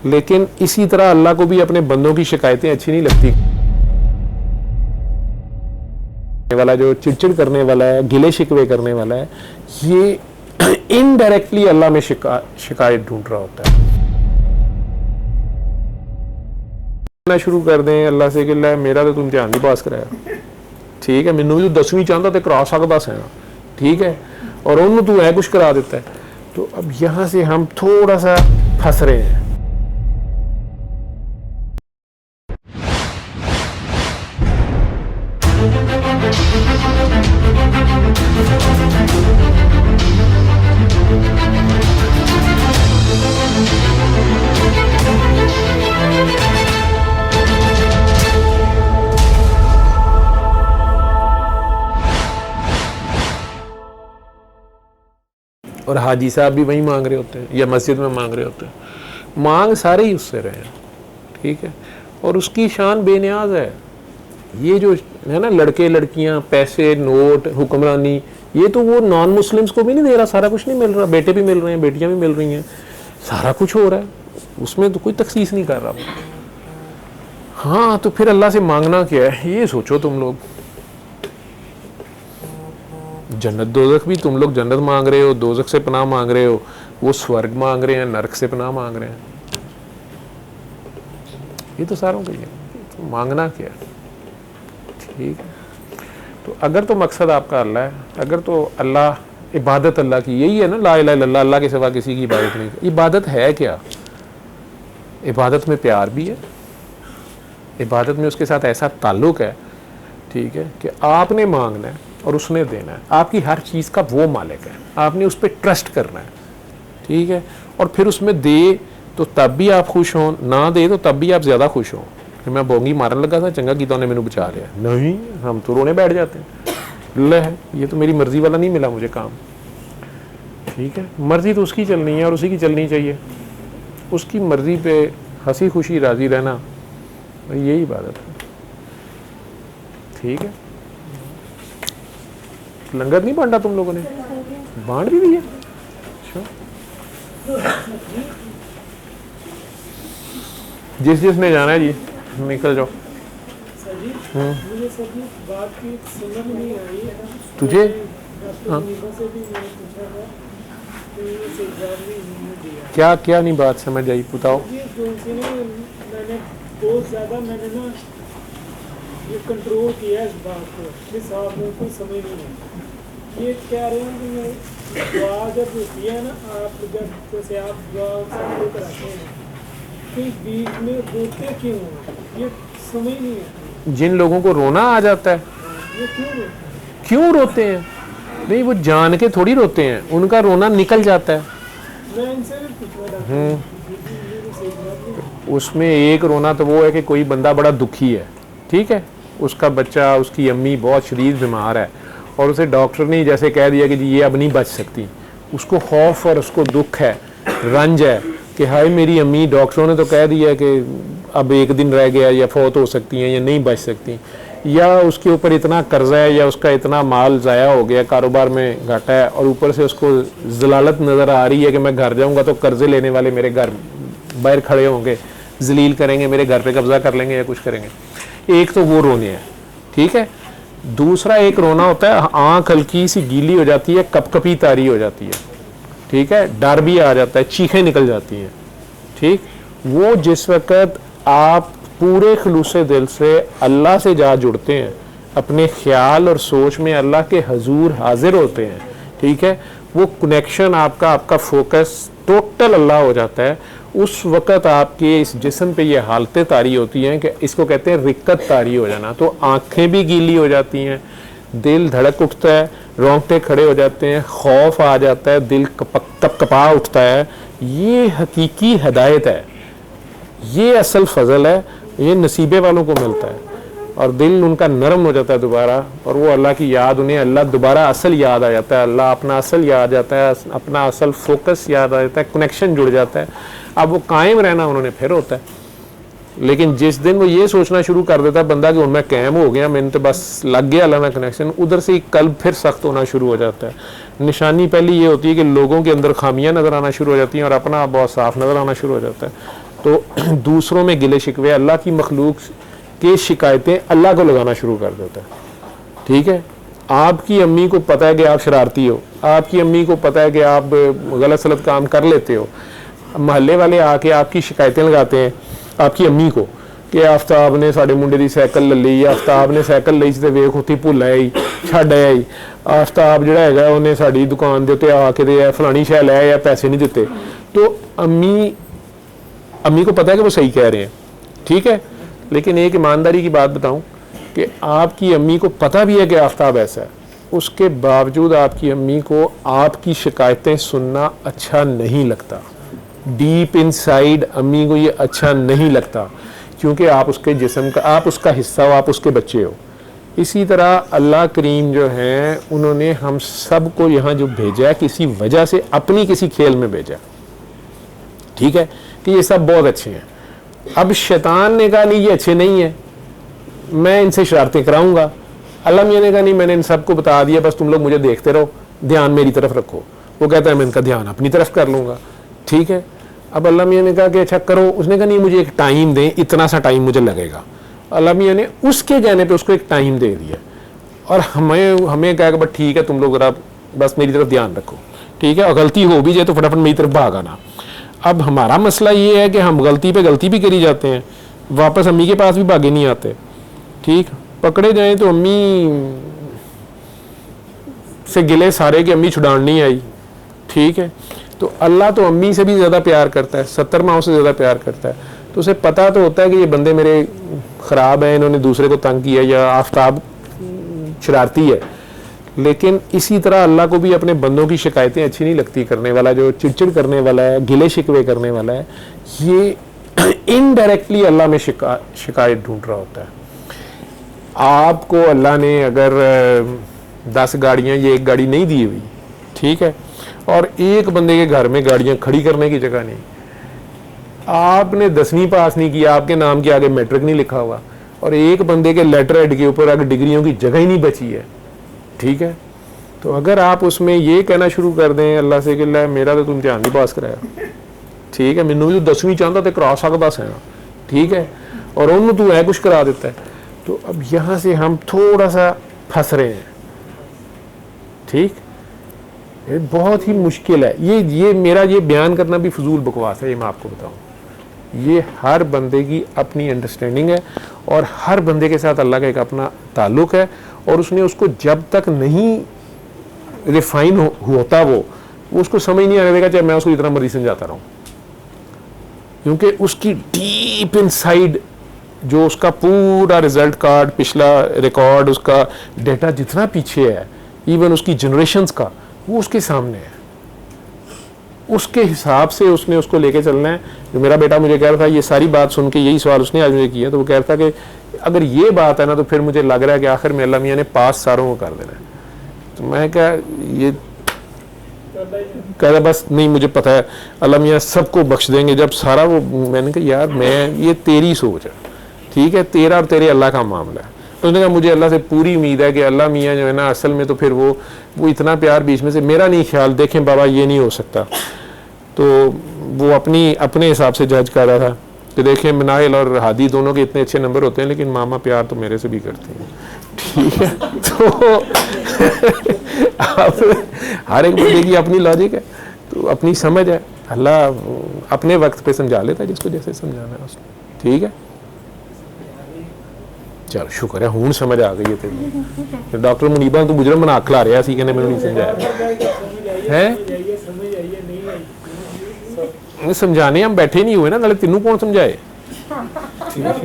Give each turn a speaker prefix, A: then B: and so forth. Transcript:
A: لیکن اسی طرح اللہ کو بھی اپنے بندوں کی شکایتیں اچھی نہیں لگتی. والا جو چڑچڑ کرنے والا ہے, گلے شکوے کرنے والا ہے, یہ انڈائریکٹلی اللہ میں شکایت ڈھونڈ رہا ہوتا ہے. شروع کر دیں اللہ سے کہ اللہ میرا تو امتحان نہیں پاس کرایا, ٹھیک ہے, مینوں بھی تو 10ویں چاہتا تو کرا سکتا سا, ٹھیک ہے, اور انہوں تو ہے کچھ کرا دیتا ہے. تو اب یہاں سے ہم تھوڑا سا پھنس رہے ہیں. اور حاجی صاحب بھی وہیں مانگ رہے ہوتے ہیں یا مسجد میں مانگ رہے ہوتے ہیں. مانگ سارے ہی اس سے رہے ہیں, ٹھیک ہے, اور اس کی شان بے نیاز ہے. یہ جو ہے نا لڑکے لڑکیاں, پیسے, نوٹ, حکمرانی, یہ تو وہ نان مسلمس کو بھی نہیں دے رہا, سارا کچھ نہیں مل رہا, بیٹے بھی مل رہے ہیں, بیٹیاں بھی مل رہی ہیں, سارا کچھ ہو رہا ہے, اس میں تو کوئی تخصیص نہیں کر رہا. ہاں تو پھر اللہ سے مانگنا کیا ہے یہ سوچو تم لوگ. جنت دوزخ بھی تم لوگ جنت مانگ رہے ہو, دوزخ سے پناہ مانگ رہے ہو, وہ سورگ مانگ رہے ہیں, نرک سے پناہ مانگ رہے ہیں. یہ تو ساروں کے لیے تو مانگنا کیا ہے, ٹھیک ہے. تو اگر تو مقصد آپ کا اللہ ہے, اگر تو اللہ عبادت اللہ کی یہی ہے نا, لا الہ الا اللہ, اللہ کے سوا کسی کی عبادت نہیں. عبادت ہے کیا؟ عبادت میں پیار بھی ہے, عبادت میں اس کے ساتھ ایسا تعلق ہے, ٹھیک ہے, کہ آپ نے مانگنا ہے اور اس نے دینا ہے. آپ کی ہر چیز کا وہ مالک ہے, آپ نے اس پہ ٹرسٹ کرنا ہے, ٹھیک ہے, اور پھر اس میں دے تو تب بھی آپ خوش ہوں, نہ دے تو تب بھی آپ زیادہ خوش ہوں. کہ میں بونگی مارن لگا تھا, چنگا کیتا نے مینوں بچا لیا. نہیں, ہم تو رونے بیٹھ جاتے ہیں, اللہ ہے یہ تو میری مرضی والا نہیں ملا مجھے کام, ٹھیک ہے. مرضی تو اس کی چلنی ہے اور اسی کی چلنی چاہیے. اس کی مرضی پہ ہنسی خوشی راضی رہنا, یہی عبادت ہے, ٹھیک ہے. لنگر نہیں بانٹا تم لوگوں نے؟ بانٹ بھی دیا. جس جس نے جانا ہے جی نکل جاؤ. تجھے کیا کیا نہیں بات سمجھ آئی, بتاؤ.
B: بہت زیادہ میں نے نا یہ کنٹرول کیا اس بات کو, اس آپ میں کوئی سمجھ نہیں ہے. یہ کہہ رہے ہیں کہ میں دعا جب ہوتی ہے نا, آپ جب جیسے آپ دعا سب کو کراتے ہیں کہ بیچ میں روتے کیوں ہیں, یہ سمجھ نہیں ہے.
A: جن لوگوں کو رونا آ جاتا ہے,
B: یہ
A: کیوں روتے ہیں؟ نہیں, وہ جان کے تھوڑی روتے ہیں, ان کا رونا نکل جاتا ہے.
B: میں ان سے بھی پوچھنا
A: اس میں ایک رونا تو وہ ہے کہ کوئی بندہ بڑا دکھی ہے, ٹھیک ہے, اس کا بچہ, اس کی امی بہت شدید بیمار ہے اور اسے ڈاکٹر نے جیسے کہہ دیا کہ جی یہ اب نہیں بچ سکتی. اس کو خوف اور اس کو دکھ ہے, رنج ہے کہ ہائے میری امی, ڈاکٹروں نے تو کہہ دیا کہ اب ایک دن رہ گیا, یا فوت ہو سکتی ہیں یا نہیں بچ سکتی, یا اس کے اوپر اتنا قرضہ ہے, یا اس کا اتنا مال ضائع ہو گیا, کاروبار میں گھاٹا ہے, اور اوپر سے اس کو ذلالت نظر آ رہی ہے کہ میں گھر جاؤں گا تو قرضے لینے والے میرے گھر باہر کھڑے ہوں گے, ذلیل کریں گے, میرے گھر پہ قبضہ کر لیں گے یا کچھ کریں گے. ایک تو وہ رونے ہیں, ٹھیک ہے. دوسرا ایک رونا ہوتا ہے, آنکھ ہلکی سی گیلی ہو جاتی ہے, کپ کپی تاری ہو جاتی ہے, ٹھیک ہے, ڈر بھی آ جاتا ہے, چیخیں نکل جاتی ہیں, ٹھیک. وہ جس وقت آپ پورے خلوص دل سے اللہ سے جا جڑتے ہیں, اپنے خیال اور سوچ میں اللہ کے حضور حاضر ہوتے ہیں, ٹھیک ہے, وہ کنیکشن آپ کا فوکس ٹوٹل اللہ ہو جاتا ہے. اس وقت آپ کے اس جسم پہ یہ حالتیں طاری ہوتی ہیں کہ اس کو کہتے ہیں رکت طاری ہو جانا. تو آنکھیں بھی گیلی ہو جاتی ہیں, دل دھڑک اٹھتا ہے, رونگٹے کھڑے ہو جاتے ہیں, خوف آ جاتا ہے, دل کپ کپا اٹھتا ہے. یہ حقیقی ہدایت ہے, یہ اصل فضل ہے, یہ نصیبے والوں کو ملتا ہے, اور دل ان کا نرم ہو جاتا ہے دوبارہ, اور وہ اللہ کی یاد, انہیں اللہ دوبارہ اصل یاد آ جاتا ہے, اللہ اپنا اصل یاد آتا ہے, اپنا اصل فوکس یاد آ جاتا ہے, کنیکشن جڑ جاتا ہے. اب وہ قائم رہنا انہوں نے پھر ہوتا ہے. لیکن جس دن وہ یہ سوچنا شروع کر دیتا ہے بندہ کہ میں قائم ہو گیا, میں نے تو بس لگ گیا اللہ میں کنیکشن, ادھر سے قلب پھر سخت ہونا شروع ہو جاتا ہے. نشانی پہلی یہ ہوتی ہے کہ لوگوں کے اندر خامیاں نظر آنا شروع ہو جاتی ہیں اور اپنا بہت صاف نظر آنا شروع ہو جاتا ہے. तो दूसरों में गिले शिकवे, अल्लाह की मखलूक की शिकायतें अल्लाह को लगाना शुरू कर देता है। ठीक है, आपकी अम्मी को पता है कि आप शरारती हो, आपकी अम्मी को पता है कि आप गलत सलत काम कर लेते हो, महल्ले वाले आके आपकी शिकायतें लगाते हैं आपकी अम्मी को कि आफ्ताब ने साडे मुंडे दी साइकिल ले ली, आफ्ताब ने साइकिल ਲਈ ਤੇ ਵੇਖ ਉੱਥੇ ਭੁੱਲ ਆਈ ਛੱਡ ਆਇਆ ਹੀ, आफ्ताब ਜਿਹੜਾ ਹੈਗਾ ਉਹਨੇ ਸਾਡੀ ਦੁਕਾਨ ਦੇ ਉੱਤੇ ਆ ਕੇ ਤੇ ਫਲਾਣੀ ਸ਼ੈ ਲੈ ਆਇਆ, पैसे नहीं देते। तो अम्मी को पता है कि वो सही कह रहे हैं, ठीक है, लेकिन एक ईमानदारी की बात बताऊं कि आपकी अम्मी को पता भी है कि आफ्ताब ऐसा है, उसके बावजूद आपकी अम्मी को आपकी शिकायतें सुनना अच्छा नहीं लगता। डीप इनसाइड अम्मी को ये अच्छा नहीं लगता, क्योंकि आप उसके जिस्म का, आप उसका हिस्सा हो, आप उसके बच्चे हो। इसी तरह अल्लाह करीम जो हैं उन्होंने हम सब को यहाँ जो भेजा है किसी वजह से, अपनी किसी खेल में भेजा, ठीक है, कि ये सब बहुत अच्छे हैं। अब शैतान ने कहा नहीं ये अच्छे नहीं है, मैं इनसे शरारतें कराऊंगा। अल्लाह मियां ने कहा नहीं, मैंने इन सबको बता दिया, बस तुम लोग मुझे देखते रहो, ध्यान मेरी तरफ रखो। वो कहता है मैं इनका ध्यान अपनी तरफ कर लूँगा, ठीक है। अब अल्लाह मियां ने कहा कि अच्छा करो, उसने कहा नहीं मुझे एक टाइम दें, इतना सा टाइम मुझे लगेगा। अल्लाह मियां ने उसके कहने पे उसको एक टाइम दे दिया, और हमें कहा कि बस ठीक है, तुम लोग ज़रा बस मेरी तरफ ध्यान रखो, ठीक है, और गलती हो भी जाए तो फटाफट मेरी तरफ भाग आना। अब हमारा मसला ये है कि हम गलती पे गलती भी करी जाते हैं, वापस अम्मी के पास भी भागे नहीं आते, ठीक, पकड़े जाएं तो अम्मी से गिले सारे कि अम्मी छुड़ान नहीं आई, ठीक है। तो अल्लाह तो अम्मी से भी ज़्यादा प्यार करता है, 70 माओं से ज़्यादा प्यार करता है, तो उसे पता तो होता है कि ये बंदे मेरे ख़राब हैं, इन्होंने दूसरे को तंग किया, या आफ्ताब शरारती है। लेकिन इसी तरह अल्लाह को भी अपने बंदों की शिकायतें अच्छी नहीं लगती करने वाला, जो चिड़चिड़ करने वाला है, गिले शिकवे करने वाला है, ये इनडायरेक्टली अल्लाह में शिकायत ढूंढ रहा होता है। आपको अल्लाह ने अगर 10 गाड़ियाँ, ये एक गाड़ी नहीं दी हुई, ठीक है, और एक बंदे के घर में गाड़ियाँ खड़ी करने की जगह नहीं, आपने 10वीं पास नहीं किया, आपके नाम के आगे मैट्रिक नहीं लिखा हुआ, और एक बंदे के लेटर हेड के ऊपर अगर डिग्रियों की जगह ही नहीं बची है, ठीक है, तो अगर आप उसमें ये कहना शुरू कर दें अल्लाह से कि अल्लाह मेरा तो तुम ध्यान नहीं पास कराया, ठीक है, मैनू भी तो 10वीं चाहता तो करा सकता सा, ठीक है, और उन्होंने तू है कुछ करा देता है। तो अब यहाँ से हम थोड़ा सा फंस रहे हैं, ठीक, ये बहुत ही मुश्किल है। ये मेरा ये बयान करना भी फजूल बकवास है, ये मैं आपको बताऊँ। ये हर बंदे की अपनी अंडरस्टैंडिंग है, और हर बंदे के साथ अल्लाह का एक अपना ताल्लुक़ है, और उसने उसको जब तक नहीं रिफाइन होता वो उसको समझ नहीं आने देगा, चाहे मैं उसको इतना मर्जी समझाता रहूँ, क्योंकि उसकी डीप इनसाइड जो उसका पूरा रिजल्ट कार्ड, पिछला रिकॉर्ड, उसका डेटा जितना पीछे है, इवन उसकी जनरेशन्स का, वो उसके सामने है। उसके हिसाब से उसने उसको लेके चलना है। जो मेरा बेटा मुझे कह रहा था, ये सारी बात सुन के यही सवाल उसने आज मुझे किया, तो वो कह रहा था कि अगर ये बात है ना, तो फिर मुझे लग रहा है कि आखिर में अल्लाह मियां ने 5 सारों को कर देना है। तो मैं क्या, ये कह रहा बस नहीं, मुझे पता है अल्लाह मियां सबको बख्श देंगे जब सारा वो। मैंने कहा यार मैं, ये तेरी सोच है, ठीक है, तेरा और तेरे अल्लाह का मामला है। तो उसने कहा मुझे अल्लाह से पूरी उम्मीद है कि अल्लाह मियां जो है ना, असल में तो फिर वो इतना प्यार बीच में से, मेरा नहीं ख्याल, देखें बाबा ये नहीं हो सकता। तो वो अपने हिसाब से जज कर रहा था कि देखें मनाइल और हादी दोनों के इतने अच्छे नंबर होते हैं, लेकिन मामा प्यार तो मेरे से भी करती हैं, ठीक है। तो हर एक बंदे की अपनी लॉजिक है, तो अपनी समझ है, अल्लाह अपने वक्त पे समझा लेता है जिसको जैसे समझाना है उसको, ठीक है। चल शुक्र है हूँ समझ आ गई है तेरी। डॉक्टर मुनीबा तो मुजरम बना खिला रहा सी, कहने मैंने नहीं समझाया है, समझाने हम बैठे नहीं हुए ना, नाले तेनू कौन समझाए।